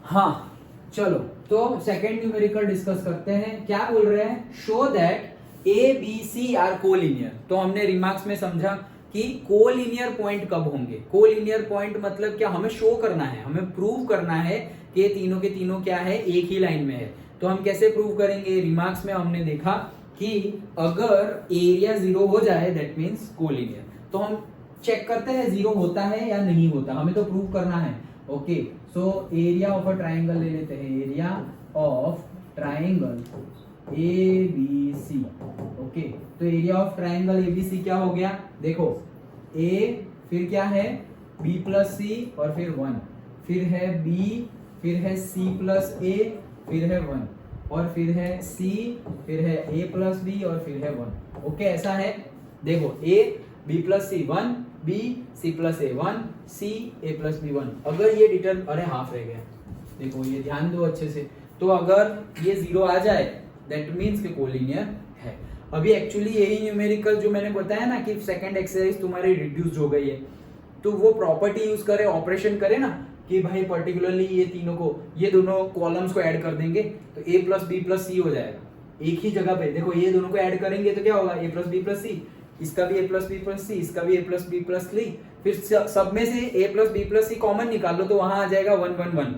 हाँ चलो, तो सेकेंड न्यूमेरिकल डिस्कस करते हैं। क्या बोल रहे हैं? Show that A B C are collinear. तो हमने रिमार्क्स में समझा कि कोलिनियर पॉइंट कब होंगे। कोलिनियर पॉइंट मतलब क्या? हमें शो करना है, हमें प्रूव करना है कि ये तीनों के तीनों क्या है, एक ही लाइन में है। तो हम कैसे प्रूव करेंगे? रिमार्क्स में हमने देखा कि अगर एरिया 0 हो जाए दैट मीन्स कोलिनियर। तो हम चेक करते हैं 0 होता है या नहीं होता, हमें तो प्रूव करना है। Okay, so area of a triangle ले लेते हैं, area of triangle A B C. Okay, तो area of triangle A B C क्या हो गया? देखो ए, फिर क्या है बी प्लस सी, और फिर 1, फिर है बी, फिर है सी प्लस ए, फिर है 1, और फिर है सी, फिर है ए प्लस बी, और फिर है 1। ओके, ऐसा है। देखो A B plus C 1, B C plus A 1, C A plus B 1। अगर ये डिटर्म, अरे हाफ रह गया, देखो ये ध्यान दो अच्छे से। तो अगर ये 0 आ जाए दैट मीन्स कि कोलिनियर है। अभी एक्चुअली यही न्यूमेरिकल जो मैंने बताया ना कि सेकंड एक्सरसाइज तुम्हारी रिड्यूस्ड हो गई है, तो वो प्रॉपर्टी यूज करे, ऑपरेशन करे ना कि भाई पर्टिकुलरली ये तीनों को, ये दोनों कॉलम्स को ऐड कर देंगे तो a प्लस बी प्लस सी हो जाएगा एक ही जगह पे। देखो ये दोनों को ऐड करेंगे तो क्या होगा? a plus B plus C, इसका भी a plus B plus C, इसका भी a plus B plus C. फिर सब में से a plus B plus C common निकाल लो तो वहां आ जाएगा 1 1 1।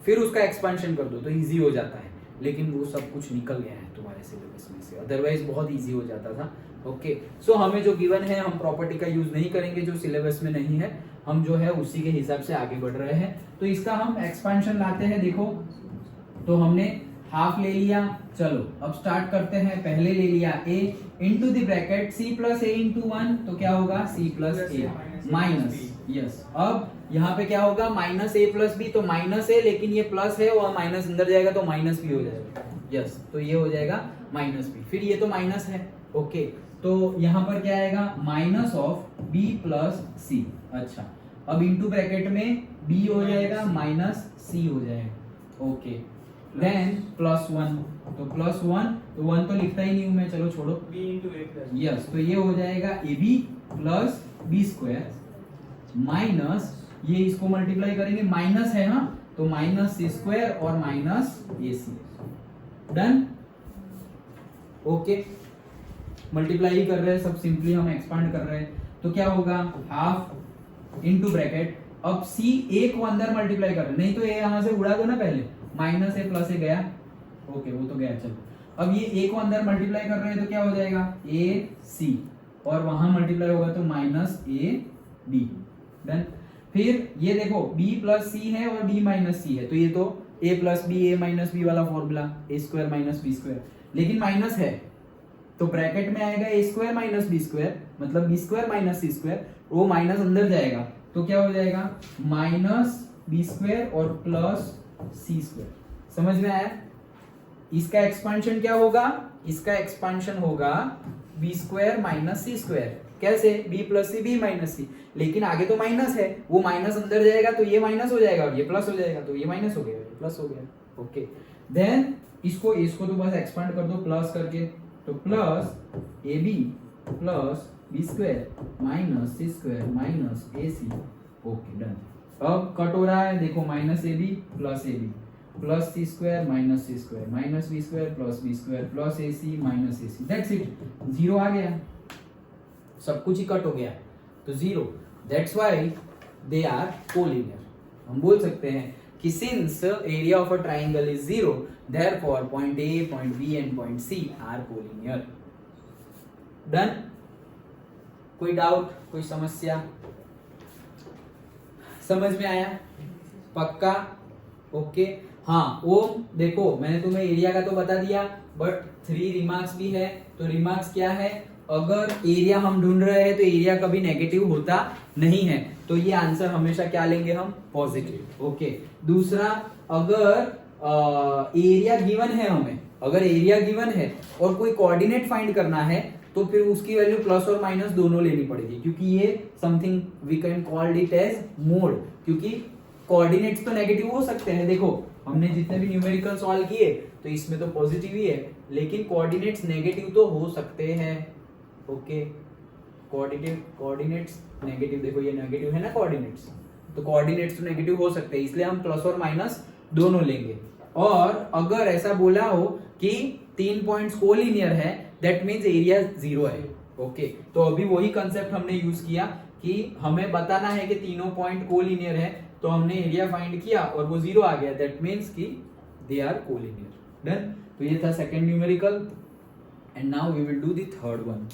फिर उसका एक्सपेंशन कर दो तो इजी हो जाता है। लेकिन वो सब कुछ निकल गया है तुम्हारे सिलेबस में से, अदरवाइज बहुत इजी हो जाता था। ओके, सो हमें जो गिवन है हम प्रॉपर्टी का यूज नहीं करेंगे जो सिलेबस में नहीं है, हम जो है उसी के हिसाब से आगे बढ़ रहे हैं। तो इसका हम एक्सपेंशन लाते हैं। देखो तो हमने हाफ ले लिया, चलो अब स्टार्ट करते हैं। पहले ले लिया a into the bracket c plus a into 1, तो क्या होगा? c plus a minus, yes. अब यहाँ पे क्या होगा? माइनस a प्लस b, तो माइनस है लेकिन ये प्लस है और माइनस अंदर जाएगा तो माइनस b हो जाएगा, यस। तो ये हो जाएगा माइनस b, फिर ये तो माइनस है। ओके, तो यहाँ पर क्या आएगा? Minus of b plus c। अच्छा, अब इनटू ब्रैकेट में b हो जाएगा माइनस c हो जाएगा। ओके, देन प्लस 1, तो प्लस 1, तो 1 तो लिखता ही नहीं हूं मैं, चलो छोड़ो, b into a plus, yes. तो ये हो जाएगा ab plus B square minus, ये इसको मल्टीप्लाई करेंगे, माइनस है ना, तो माइनस सी स्क्वायर और minus A C. Done. Okay, multiply ही कर रहे हैं सब, सिंपली हम एक्सपांड कर रहे हैं। तो क्या होगा? हाफ इनटू ब्रैकेट, अब सी ए को अंदर मल्टीप्लाई कर रहे हैं, नहीं तो ए यहां से उड़ा दो ना पहले, माइनस ए प्लस ए गया। ओके, वो तो गया, चलो। अब ये ए को अंदर मल्टीप्लाई कर रहे हैं तो क्या हो जाएगा? ए सी, और वहां मल्टीप्लाई होगा तो माइनस ए बी। डन। फिर ये देखो b प्लस सी है और b माइनस सी है, तो ये तो a plus B A minus B वाला formula, A square minus B square, लेकिन माइनस है तो ब्रैकेट में आएगा A square minus B square, मतलब B square minus C square, वो माइनस अंदर जाएगा तो क्या हो जाएगा? माइनस बी स्क्वायर और प्लस सी स्क्वायर। समझ में आया? इसका एक्सपेंशन क्या होगा? इसका एक्सपेंशन होगा B square minus C square. कैसे? B plus C B minus C, लेकिन आगे तो माइनस है, वो माइनस अंदर जाएगा तो ये माइनस हो जाएगा और ये प्लस हो जाएगा, तो ये माइनस हो गया, ये प्लस हो गया। ओके, देन इसको तो बस एक्सपांड कर दो प्लस करके, तो plus A B plus B square minus C square minus A C. Okay, done. अब कट हो रहा है, देखो minus A B plus C square minus C square minus B square plus B square plus A C minus A C, that's it. 0 आ गया, सब कुछ ही कट हो गया तो 0, that's why they are collinear. हम बोल सकते हैं कि since area of a triangle is 0 therefore point A, point B and point C are collinear. Done. कोई डाउट, कोई समस्या? समझ में आया? पक्का? ओके। हाँ, वो देखो मैंने तुम्हें एरिया का तो बता दिया, बट 3 रिमार्क्स भी है। तो रिमार्क्स क्या है? अगर एरिया हम ढूंढ रहे हैं तो एरिया कभी नेगेटिव होता नहीं है, तो ये आंसर हमेशा क्या लेंगे हम? पॉजिटिव। ओके। दूसरा, अगर एरिया गिवन है हमें, अगर एरिया गिवन है और कोई कोऑर्डिनेट फाइंड करना है तो फिर उसकी वैल्यू प्लस और माइनस दोनों लेनी पड़ेगी, क्योंकि ये something we can called it as mode, क्योंकि कोऑर्डिनेट्स तो नेगेटिव हो सकते हैं। देखो हमने जितने भी न्यूमेरिकल सॉल्व किए तो इसमें तो पॉजिटिव ही है, लेकिन कोऑर्डिनेट्स नेगेटिव तो हो सकते हैं। ओके, कोऑर्डिनेट्स नेगेटिव, देखो ये नेगेटिव है ना कोऑर्डिनेट्स, तो कोऑर्डिनेट्स तो नेगेटिव हो सकते हैं, इसलिए हम प्लस और माइनस दोनों लेंगे। और अगर ऐसा बोला हो कि 3 पॉइंट्स कोलिनियर है, दैट मींस एरिया 0 है। ओके, तो अभी वही कंसेप्ट हमने यूज किया कि हमें बताना है कि तीनों पॉइंट कोलिनियर है, तो हमने एरिया फाइंड किया और वो 0 आ गया, दैट मींस कि दे आर कोलिनियर। डन। तो ये था second numerical and now we will do the third one.